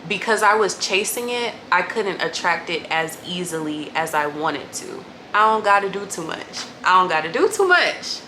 because I was chasing it, I couldn't attract it as easily as I wanted to. I don't gotta do too much. I don't gotta do too much.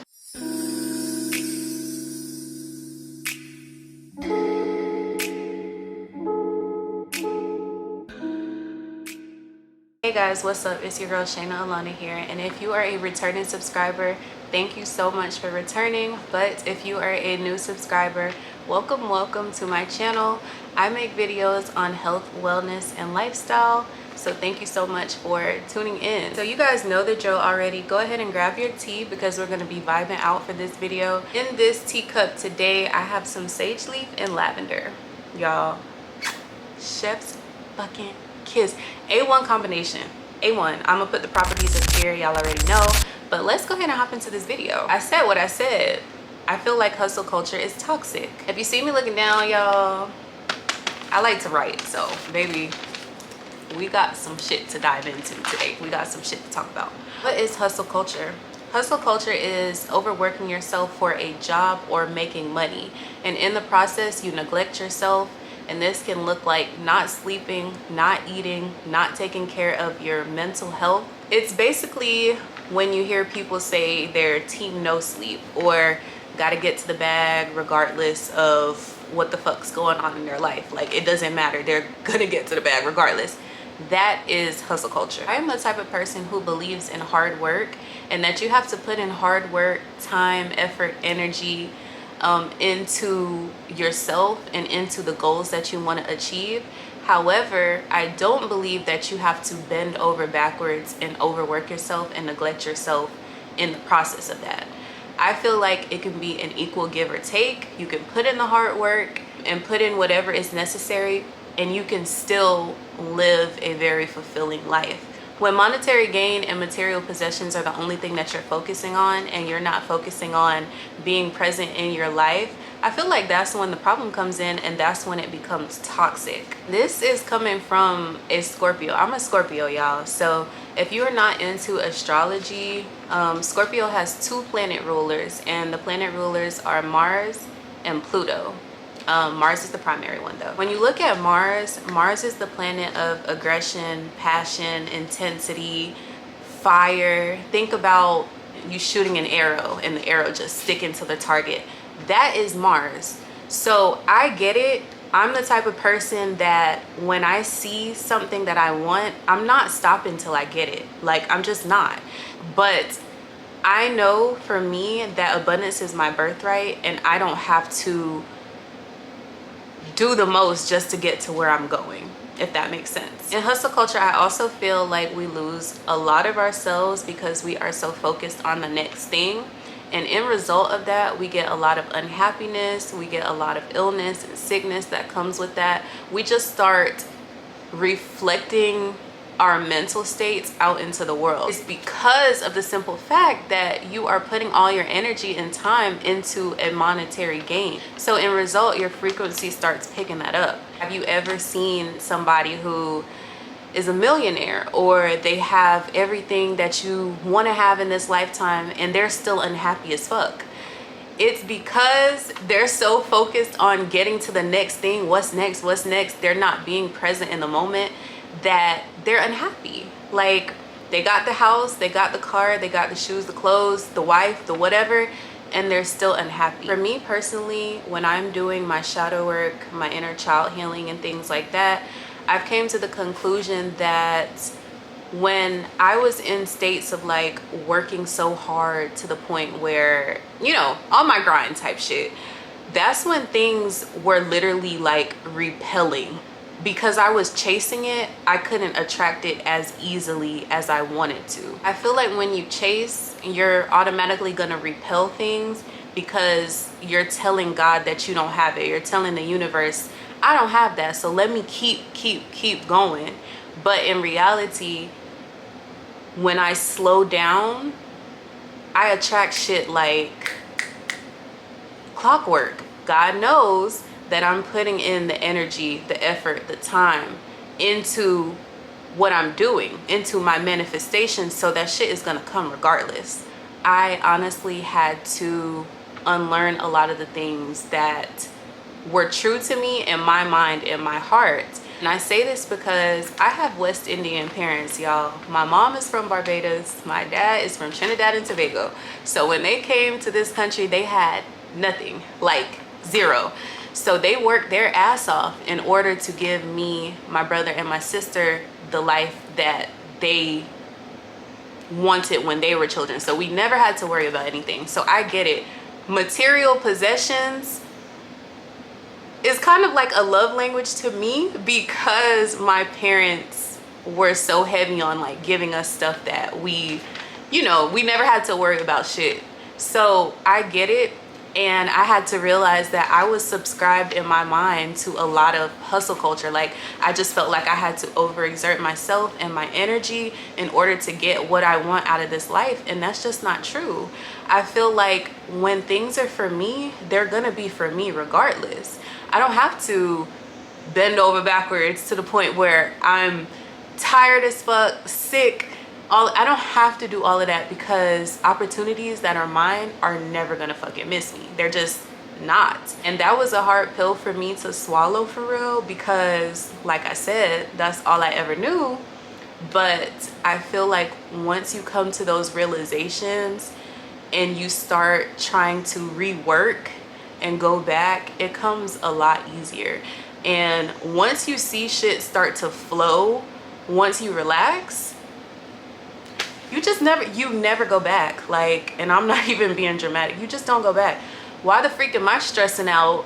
Hey guys, what's up? It's your girl Shayna Alana here, and if you are a returning subscriber, thank you so much for returning. But if you are a new subscriber, welcome to my channel. I make videos on health, wellness, and lifestyle, so thank you so much for tuning in. So you guys know the drill already. Go ahead and grab your tea because we're going to be vibing out for this video. In this teacup today, I have some sage leaf and lavender. Y'all, chef's fucking kiss. A1 combination. A1. I'm gonna put the properties up here, y'all already know, but let's go ahead and hop into this video. I said what I said. I feel like hustle culture is toxic. If you see me looking down, y'all, I like to write, so baby, we got some shit to dive into today. We got some shit to talk about. What is hustle culture? Hustle culture is overworking yourself for a job or making money, and in the process you neglect yourself. And this can look like not sleeping, not eating, not taking care of your mental health. It's basically when you hear people say they're team no sleep or gotta get to the bag regardless of what the fuck's going on in their life. Like, it doesn't matter, they're gonna get to the bag regardless. That is hustle culture. I am the type of person who believes in hard work, and that you have to put in hard work, time, effort, energy, into yourself and into the goals that you want to achieve. However, I don't believe that you have to bend over backwards and overwork yourself and neglect yourself in the process of that. I feel like it can be an equal give or take. You can put in the hard work and put in whatever is necessary, and you can still live a very fulfilling life. When monetary gain and material possessions are the only thing that you're focusing on, and you're not focusing on being present in your life, I feel like that's when the problem comes in, and that's when it becomes toxic. This is coming from a Scorpio. I'm a Scorpio, y'all. So if you are not into astrology, Scorpio has two planet rulers, and the planet rulers are Mars and Pluto. Mars is the primary one though. When you look at Mars, Mars is the planet of aggression, passion, intensity, fire. Think about you shooting an arrow and the arrow just sticking to the target. That is Mars. So I get it. I'm the type of person that when I see something that I want, I'm not stopping till I get it. Like, I'm just not. But I know for me that abundance is my birthright, and I don't have to do the most just to get to where I'm going, if that makes sense. In hustle culture, I also feel like we lose a lot of ourselves because we are so focused on the next thing. And in result of that, we get a lot of unhappiness, we get a lot of illness and sickness that comes with that. We just start reflecting our mental states out into the world. It's because of the simple fact that you are putting all your energy and time into a monetary gain. So in result, your frequency starts picking that up. Have you ever seen somebody who is a millionaire, or they have everything that you want to have in this lifetime, and they're still unhappy as fuck? It's because they're so focused on getting to the next thing. What's next? What's next? They're not being present in the moment, that they're unhappy. Like, they got the house, they got the car, they got the shoes, the clothes, the wife, the whatever, and they're still unhappy. For me personally, when I'm doing my shadow work, my inner child healing and things like that, I've came to the conclusion that when I was in states of like working so hard to the point where, you know, on my grind type shit, that's when things were literally like repelling. Because I was chasing it, I couldn't attract it as easily as I wanted to. I feel like when you chase, you're automatically gonna repel things because you're telling God that you don't have it. You're telling the universe, I don't have that, so let me keep going. But in reality, when I slow down, I attract shit like clockwork. God knows that I'm putting in the energy, the effort, the time into what I'm doing, into my manifestation, so that shit is gonna come regardless. I honestly had to unlearn a lot of the things that were true to me in my mind and my heart. And I say this because I have West Indian parents, y'all. My mom is from Barbados. My dad is from Trinidad and Tobago. So when they came to this country, they had nothing, like zero. So they worked their ass off in order to give me, my brother, and my sister the life that they wanted when they were children. So we never had to worry about anything. So I get it. Material possessions is kind of like a love language to me, because my parents were so heavy on like giving us stuff that we never had to worry about shit. So I get it. And I had to realize that I was subscribed in my mind to a lot of hustle culture. Like, I just felt like I had to overexert myself and my energy in order to get what I want out of this life. And that's just not true. I feel like when things are for me, they're gonna be for me regardless. I don't have to bend over backwards to the point where I'm tired as fuck, sick. I don't have to do all of that, because opportunities that are mine are never gonna fucking miss me. They're just not. And that was a hard pill for me to swallow, for real, because like I said, that's all I ever knew. But I feel like once you come to those realizations and you start trying to rework and go back, it comes a lot easier. And once you see shit start to flow, once you relax, you never go back. Like, and I'm not even being dramatic, you just don't go back. Why the freak am I stressing out,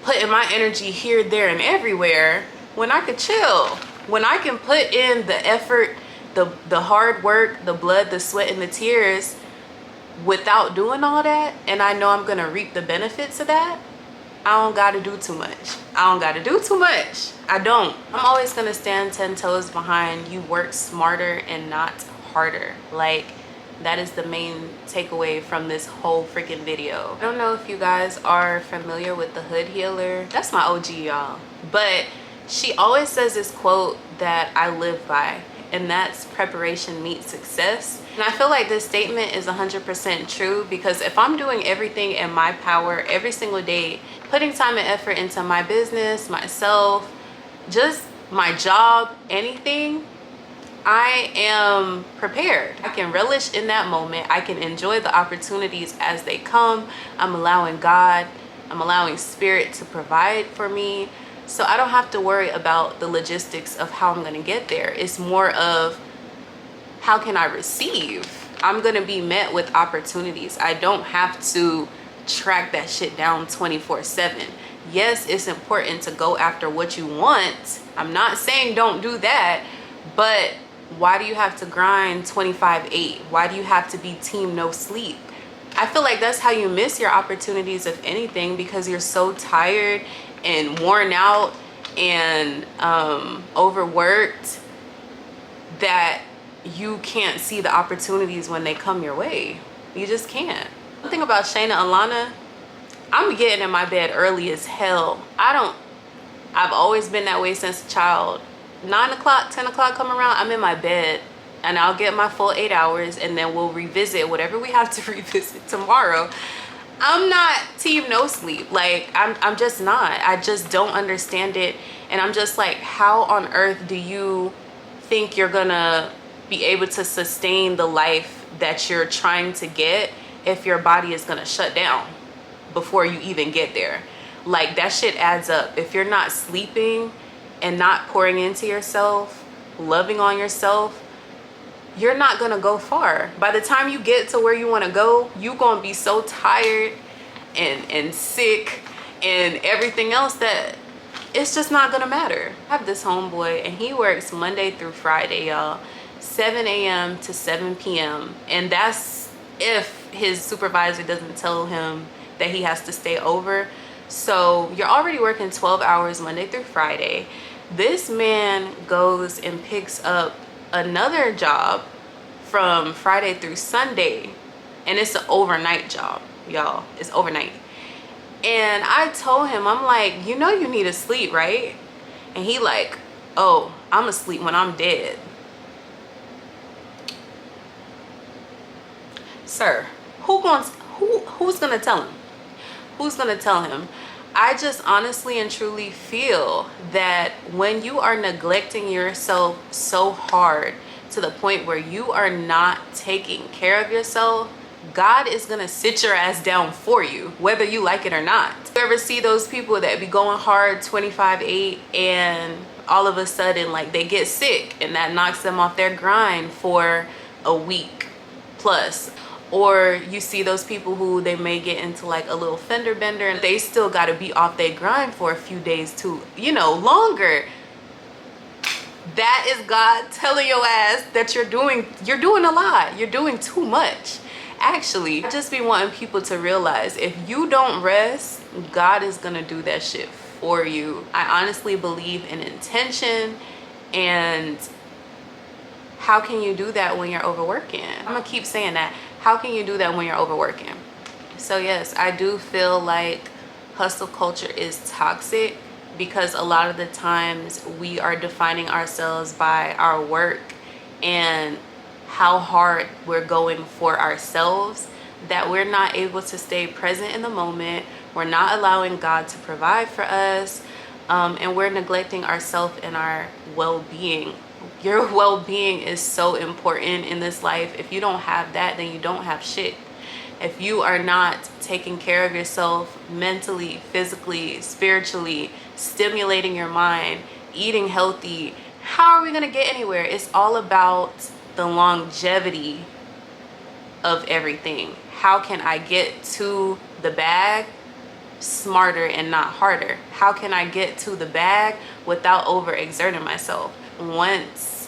putting my energy here, there, and everywhere, when I could chill, when I can put in the effort, the hard work, the blood, the sweat, and the tears without doing all that, and I know I'm gonna reap the benefits of that? I don't gotta do too much. I don't. I'm always gonna stand 10 toes behind you. Work smarter and not harder. Like, that is the main takeaway from this whole freaking video. I don't know if you guys are familiar with the Hood Healer. That's my OG, y'all. But she always says this quote that I live by, and that's preparation meets success. And I feel like this statement is 100% true, because if I'm doing everything in my power every single day, putting time and effort into my business, myself, just my job, anything, I am prepared. I can relish in that moment. I can enjoy the opportunities as they come. I'm allowing God, I'm allowing Spirit to provide for me. So I don't have to worry about the logistics of how I'm gonna get there. It's more of, how can I receive? I'm gonna be met with opportunities. I don't have to track that shit down 24/7. Yes, it's important to go after what you want. I'm not saying don't do that, but why do you have to grind 25/8? Why do you have to be team no sleep? I feel like that's how you miss your opportunities, if anything, because you're so tired and worn out and overworked that you can't see the opportunities when they come your way. You just can't. One thing about Shayna Alana, I'm getting in my bed early as hell. I've always been that way since a child. 9 o'clock, 10 o'clock come around, I'm in my bed, and I'll get my full 8 hours, and then we'll revisit whatever we have to revisit tomorrow. I'm not team no sleep. Like, I'm just not. I just don't understand it. And I'm just like, how on earth do you think you're gonna be able to sustain the life that you're trying to get if your body is gonna shut down before you even get there? Like, that shit adds up. If you're not sleeping and not pouring into yourself, loving on yourself, you're not gonna go far. By the time you get to where you wanna go, you're gonna be so tired and sick and everything else that it's just not gonna matter. I have this homeboy, and he works Monday through Friday, y'all, 7 a.m. to 7 p.m. And that's if his supervisor doesn't tell him that he has to stay over. So you're already working 12 hours Monday through Friday. This man goes and picks up another job from Friday through Sunday, and it's an overnight job, y'all. It's overnight. And I told him, I'm like, you know you need to sleep, right? And he like, oh, I'm asleep when I'm dead. Sir, who's gonna tell him? Who's gonna tell him? I just honestly and truly feel that when you are neglecting yourself so hard to the point where you are not taking care of yourself, God is gonna sit your ass down for you, whether you like it or not. You ever see those people that be going hard 25/8 and all of a sudden like they get sick and that knocks them off their grind for a week plus? Or you see those people who they may get into like a little fender bender and they still got to be off their grind for a few days to, you know, longer. That is God telling your ass that you're doing a lot. You're doing too much. Actually, I just be wanting people to realize if you don't rest, God is gonna do that shit for you. I honestly believe in intention, and how can you do that when you're overworking? I'm gonna keep saying that. How can you do that when you're overworking? So yes, I do feel like hustle culture is toxic because a lot of the times we are defining ourselves by our work and how hard we're going for ourselves, that we're not able to stay present in the moment. We're not allowing God to provide for us, and we're neglecting ourselves and our well-being. Your well-being is so important in this life. If you don't have that, then you don't have shit. If you are not taking care of yourself mentally, physically, spiritually, stimulating your mind, eating healthy, how are we gonna get anywhere? It's all about the longevity of everything. How can I get to the bag smarter and not harder? How can I get to the bag without overexerting myself? Once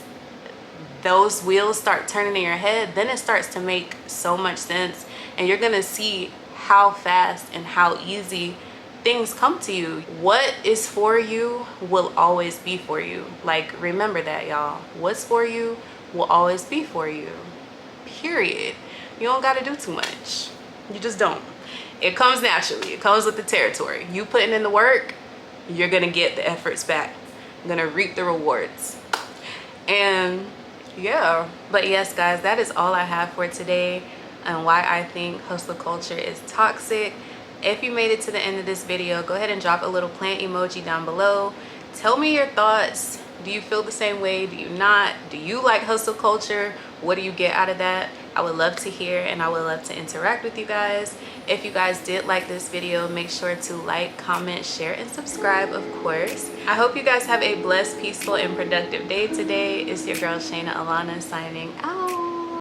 those wheels start turning in your head, then it starts to make so much sense, and you're gonna see how fast and how easy things come to you. What is for you will always be for you. Like, remember that, y'all. What's for you will always be for you, period. You don't got to do too much. You just don't. It comes naturally. It comes with the territory. You putting in the work, you're gonna get the efforts back. You're gonna reap the rewards. And yeah, but yes guys, that is all I have for today and why I think hustle culture is toxic. If you made it to the end of this video, go ahead and drop a little plant emoji down below. Tell me your thoughts. Do you feel the same way? Do you not? Do you like hustle culture? What do you get out of that? I would love to hear, and I would love to interact with you guys. If you guys did like this video, make sure to like, comment, share, and subscribe, of course. I hope you guys have a blessed, peaceful, and productive day today. It's your girl Shayna Alana signing out.